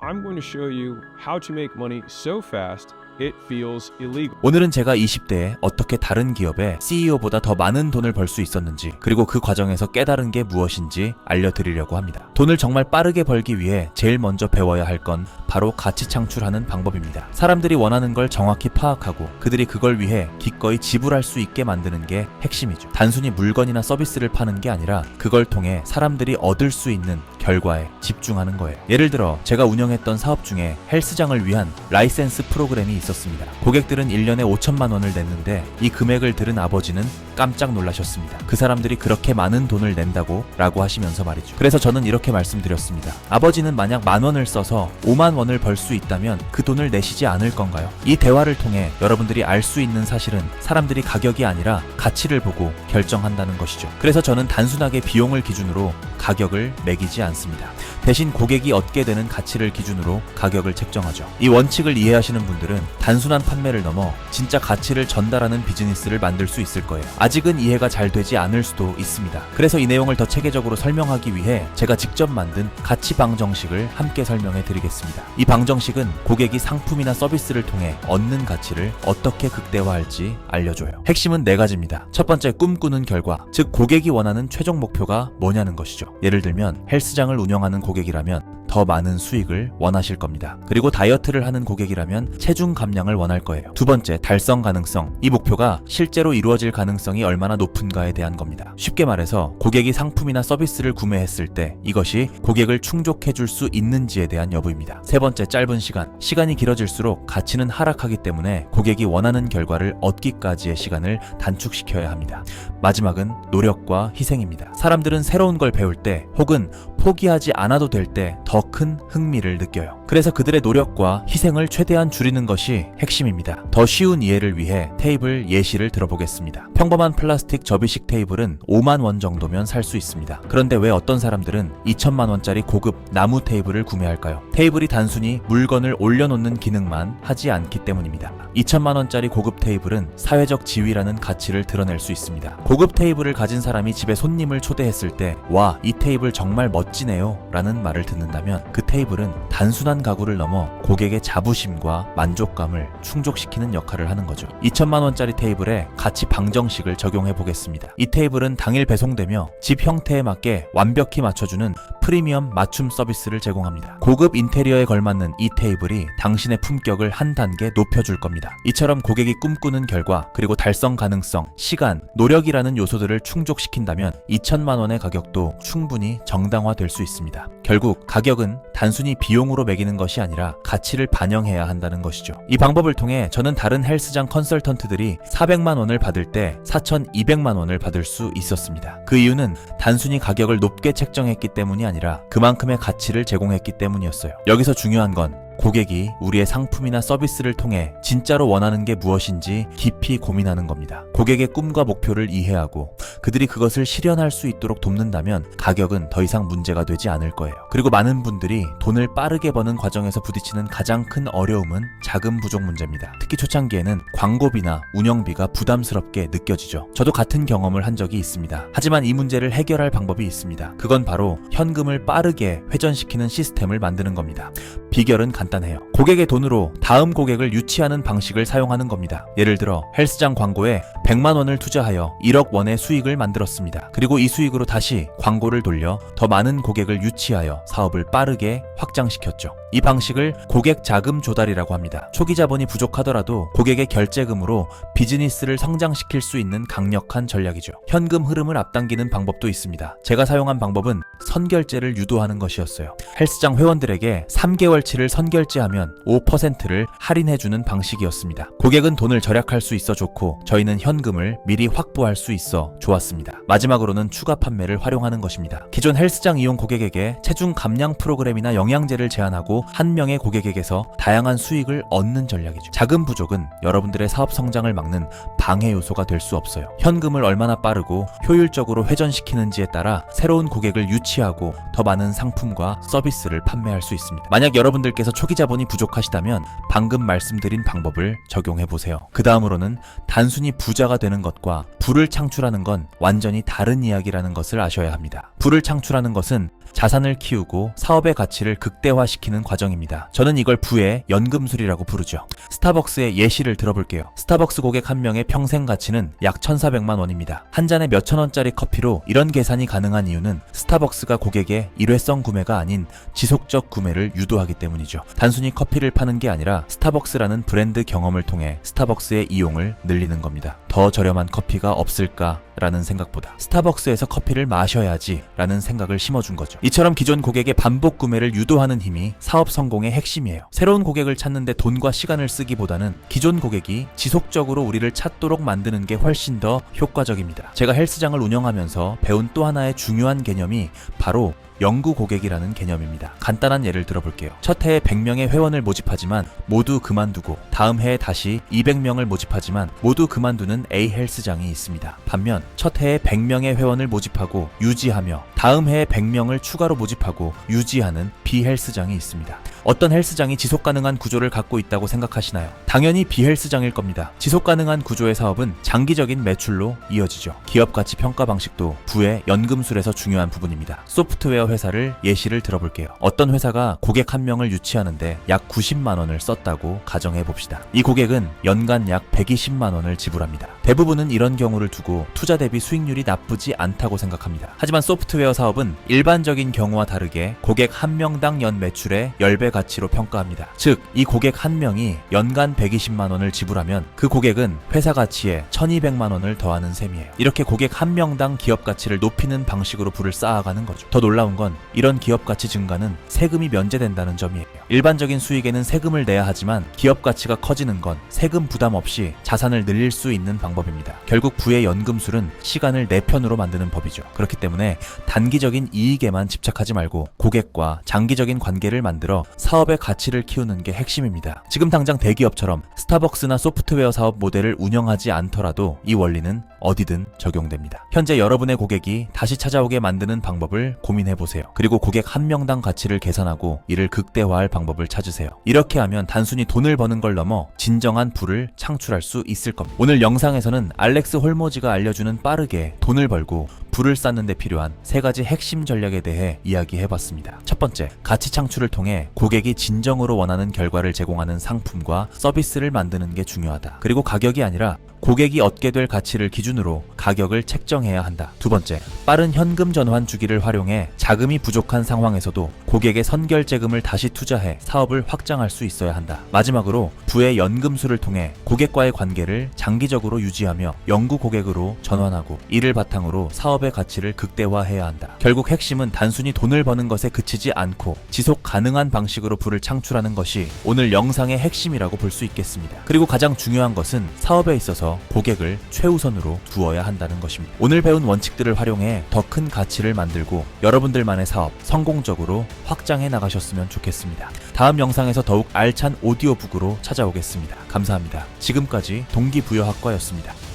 I'm going to show you how to make money so fast it feels illegal. 오늘은 제가 20대에 어떻게 다른 기업의 CEO보다 더 많은 돈을 벌 수 있었는지, 그리고 그 과정에서 깨달은 게 무엇인지 알려드리려고 합니다. 돈을 정말 빠르게 벌기 위해 제일 먼저 배워야 할 건 바로 가치 창출하는 방법입니다. 사람들이 원하는 걸 정확히 파악하고 그들이 그걸 위해 기꺼이 지불할 수 있게 만드는 게 핵심이죠. 단순히 물건이나 서비스를 파는 게 아니라 그걸 통해 사람들이 얻을 수 있는 결과에 집중하는 거예요. 예를 들어 제가 운영했던 사업 중에 헬스장을 위한 라이센스 프로그램이 있었습니다. 고객들은 1년에 5천만 원을 냈는데 이 금액을 들은 아버지는 깜짝 놀라셨습니다. 그 사람들이 그렇게 많은 돈을 낸다고? 라고 하시면서 말이죠. 그래서 저는 이렇게 말씀드렸습니다. 아버지는 만약 10,000원을 써서 5만 원을 벌 수 있다면 그 돈을 내시지 않을 건가요? 이 대화를 통해 여러분들이 알 수 있는 사실은 사람들이 가격이 아니라 가치를 보고 결정한다는 것이죠. 그래서 저는 단순하게 비용을 기준으로 가격을 매기지 않습니다. 대신 고객이 얻게 되는 가치를 기준으로 가격을 책정하죠. 이 원칙을 이해하시는 분들은 단순한 판매를 넘어 진짜 가치를 전달하는 비즈니스를 만들 수 있을 거예요. 아직은 이해가 잘 되지 않을 수도 있습니다. 그래서 이 내용을 더 체계적으로 설명하기 위해 제가 직접 만든 가치 방정식을 함께 설명해 드리겠습니다. 이 방정식은 고객이 상품이나 서비스를 통해 얻는 가치를 어떻게 극대화할지 알려줘요. 핵심은 4가지입니다. 첫 번째, 꿈꾸는 결과, 즉 고객이 원하는 최종 목표가 뭐냐는 것이죠. 예를 들면 헬스장을 운영하는 고객이라면 더 많은 수익을 원하실 겁니다. 그리고 다이어트를 하는 고객이라면 체중 감량을 원할 거예요. 두 번째, 달성 가능성. 이 목표가 실제로 이루어질 가능성이 얼마나 높은가에 대한 겁니다. 쉽게 말해서 고객이 상품이나 서비스를 구매했을 때 이것이 고객을 충족해 줄 수 있는지에 대한 여부입니다. 세 번째, 짧은 시간. 시간이 길어질수록 가치는 하락하기 때문에 고객이 원하는 결과를 얻기까지의 시간을 단축시켜야 합니다. 마지막은 노력과 희생입니다. 사람들은 새로운 걸 배울 때 혹은 포기하지 않아도 될 때 더 큰 흥미를 느껴요. 그래서 그들의 노력과 희생을 최대한 줄이는 것이 핵심입니다. 더 쉬운 이해를 위해 테이블 예시를 들어보겠습니다. 평범한 플라스틱 접이식 테이블은 5만 원 정도면 살 수 있습니다. 그런데 왜 어떤 사람들은 2천만 원짜리 고급 나무 테이블을 구매할까요? 테이블이 단순히 물건을 올려놓는 기능만 하지 않기 때문입니다. 2천만 원짜리 고급 테이블은 사회적 지위라는 가치를 드러낼 수 있습니다. 고급 테이블을 가진 사람이 집에 손님을 초대했을 때 와, 이 테이블 정말 멋지네요 라는 말을 듣는다면 그 테이블은 단순한 가구를 넘어 고객의 자부심과 만족감을 충족시키는 역할을 하는 거죠. 2천만 원짜리 테이블에 가치 방정식을 적용해 보겠습니다. 이 테이블은 당일 배송되며 집 형태에 맞게 완벽히 맞춰주는 프리미엄 맞춤 서비스를 제공합니다. 고급 인테리어에 걸맞는 이 테이블이 당신의 품격을 한 단계 높여줄 겁니다. 이처럼 고객이 꿈꾸는 결과, 그리고 달성 가능성, 시간, 노력이라는 요소들을 충족시킨다면 2천만 원의 가격도 충분히 정당화될 수 있습니다. 결국 가격은 단순히 비용으로 매기는 것이 아니라 가치를 반영해야 한다는 것이죠. 이 방법을 통해 저는 다른 헬스장 컨설턴트들이 400만 원을 받을 때 4,200만 원을 받을 수 있었습니다. 그 이유는 단순히 가격을 높게 책정했기 때문이 아니라 그만큼의 가치를 제공했기 때문이었어요. 여기서 중요한 건 고객이 우리의 상품이나 서비스를 통해 진짜로 원하는 게 무엇인지 깊이 고민하는 겁니다. 고객의 꿈과 목표를 이해하고 그들이 그것을 실현할 수 있도록 돕는다면 가격은 더 이상 문제가 되지 않을 거예요. 그리고 많은 분들이 돈을 빠르게 버는 과정에서 부딪히는 가장 큰 어려움은 자금 부족 문제입니다. 특히 초창기에는 광고비나 운영비가 부담스럽게 느껴지죠. 저도 같은 경험을 한 적이 있습니다. 하지만 이 문제를 해결할 방법이 있습니다. 그건 바로 현금을 빠르게 회전시키는 시스템을 만드는 겁니다. 비결은 간단해요. 고객의 돈으로 다음 고객을 유치하는 방식을 사용하는 겁니다. 예를 들어 헬스장 광고에 100만 원을 투자하여 1억 원의 수익을 만들었습니다. 그리고 이 수익으로 다시 광고를 돌려 더 많은 고객을 유치하여 사업을 빠르게 확장시켰죠. 이 방식을 고객 자금 조달이라고 합니다. 초기 자본이 부족하더라도 고객의 결제금으로 비즈니스를 성장시킬 수 있는 강력한 전략이죠. 현금 흐름을 앞당기는 방법도 있습니다. 제가 사용한 방법은 선결제를 유도하는 것이었어요. 헬스장 회원들에게 3개월치를 선결제하면 5%를 할인해주는 방식이었습니다. 고객은 돈을 절약할 수 있어 좋고 저희는 현금을 미리 확보할 수 있어 좋았습니다. 마지막으로는 추가 판매를 활용하는 것입니다. 기존 헬스장 이용 고객에게 체중 감량 프로그램이나 영양제를 제안하고 한 명의 고객에게서 다양한 수익을 얻는 전략이죠. 자금 부족은 여러분들의 사업 성장을 막는 방해 요소가 될 수 없어요. 현금을 얼마나 빠르고 효율적으로 회전시키는지에 따라 새로운 고객을 유치하고 더 많은 상품과 서비스를 판매할 수 있습니다. 만약 여러분들께서 초기 자본이 부족하시다면 방금 말씀드린 방법을 적용해보세요. 그 다음으로는 단순히 부자가 되는 것과 부를 창출하는 건 완전히 다른 이야기라는 것을 아셔야 합니다. 부를 창출하는 것은 자산을 키우고 사업의 가치를 극대화시키는 과정입니다. 저는 이걸 부의 연금술이라고 부르죠. 스타벅스의 예시를 들어볼게요. 스타벅스 고객 한 명의 평생 가치는 약 1,400만 원입니다. 한 잔에 몇천 원짜리 커피로 이런 계산이 가능한 이유는 스타벅스가 고객의 일회성 구매가 아닌 지속적 구매를 유도하기 때문이죠. 단순히 커피를 파는 게 아니라 스타벅스라는 브랜드 경험을 통해 스타벅스의 이용을 늘리는 겁니다. 더 저렴한 커피가 없을까라는 생각보다 스타벅스에서 커피를 마셔야지 라는 생각을 심어준 거죠. 이처럼 기존 고객의 반복 구매를 유도하는 힘이 사업 성공의 핵심이에요. 새로운 고객을 찾는데 돈과 시간을 쓰기보다는 기존 고객이 지속적으로 우리를 찾도록 만드는 게 훨씬 더 효과적입니다. 제가 헬스장을 운영하면서 배운 또 하나의 중요한 개념이 바로 영구 고객이라는 개념입니다. 간단한 예를 들어볼게요. 첫 해에 100명의 회원을 모집하지만 모두 그만두고 다음 해에 다시 200명을 모집하지만 모두 그만두는 A 헬스장이 있습니다. 반면 첫 해에 100명의 회원을 모집하고 유지하며 다음 해에 100명을 추가로 모집하고 유지하는 B 헬스장이 있습니다. 어떤 헬스장이 지속 가능한 구조를 갖고 있다고 생각하시나요? 당연히 B 헬스장일 겁니다. 지속 가능한 구조의 사업은 장기적인 매출로 이어지죠. 기업 가치 평가 방식도 부의 연금술에서 중요한 부분입니다. 소프트웨어 회사를 예시를 들어볼게요. 어떤 회사가 고객 한 명을 유치하는데 약 90만 원을 썼다고 가정해 봅시다. 이 고객은 연간 약 120만 원을 지불합니다. 대부분은 이런 경우를 두고 투자 대비 수익률이 나쁘지 않다고 생각합니다. 하지만 소프트웨어 사업은 일반적인 경우와 다르게 고객 한 명당 연 매출의 10배 가치로 평가합니다. 즉, 이 고객 한 명이 연간 120만 원을 지불하면 그 고객은 회사 가치에 1200만 원을 더하는 셈이에요. 이렇게 고객 한 명당 기업 가치를 높이는 방식으로 부를 쌓아가는 거죠. 더 놀라운 건 이런 기업 가치 증가는 세금이 면제된다는 점이에요. 일반적인 수익에는 세금을 내야 하지만 기업 가치가 커지는 건 세금 부담 없이 자산을 늘릴 수 있는 방법입니다. 결국 부의 연금술은 시간을 내 편으로 만드는 법이죠. 그렇기 때문에 단기적인 이익에만 집착하지 말고 고객과 장기적인 관계를 만들어 사업의 가치를 키우는 게 핵심입니다. 지금 당장 대기업처럼 스타벅스나 소프트웨어 사업 모델을 운영하지 않더라도 이 원리는 어디든 적용됩니다. 현재 여러분의 고객이 다시 찾아오게 만드는 방법을 고민해보세요. 그리고 고객 한 명당 가치를 계산하고 이를 극대화할 방법을 찾으세요. 이렇게 하면 단순히 돈을 버는 걸 넘어 진정한 부를 창출할 수 있을 겁니다. 오늘 영상에서는 알렉스 홀모지가 알려주는 빠르게 돈을 벌고 부를 쌓는 데 필요한 3가지 핵심 전략에 대해 이야기해봤습니다. 첫 번째, 가치 창출을 통해 고객이 진정으로 원하는 결과를 제공하는 상품과 서비스를 만드는 게 중요하다. 그리고 가격이 아니라 고객이 얻게 될 가치를 기준으로 가격을 책정해야 한다. 두 번째, 빠른 현금 전환 주기를 활용해 자금이 부족한 상황에서도 고객의 선결제금을 다시 투자해 사업을 확장할 수 있어야 한다. 마지막으로 부의 연금술을 통해 고객과의 관계를 장기적으로 유지하며 영구 고객으로 전환하고 이를 바탕으로 사업의 가치를 극대화해야 한다. 결국 핵심은 단순히 돈을 버는 것에 그치지 않고 지속 가능한 방식으로 부를 창출하는 것이 오늘 영상의 핵심이라고 볼 수 있겠습니다. 그리고 가장 중요한 것은 사업에 있어서 고객을 최우선으로 두어야 한다는 것입니다. 오늘 배운 원칙들을 활용해 더 큰 가치를 만들고 여러분들만의 사업 성공적으로 확장해 나가셨으면 좋겠습니다. 다음 영상에서 더욱 알찬 오디오북으로 찾아오겠습니다. 감사합니다. 지금까지 동기부여학과였습니다.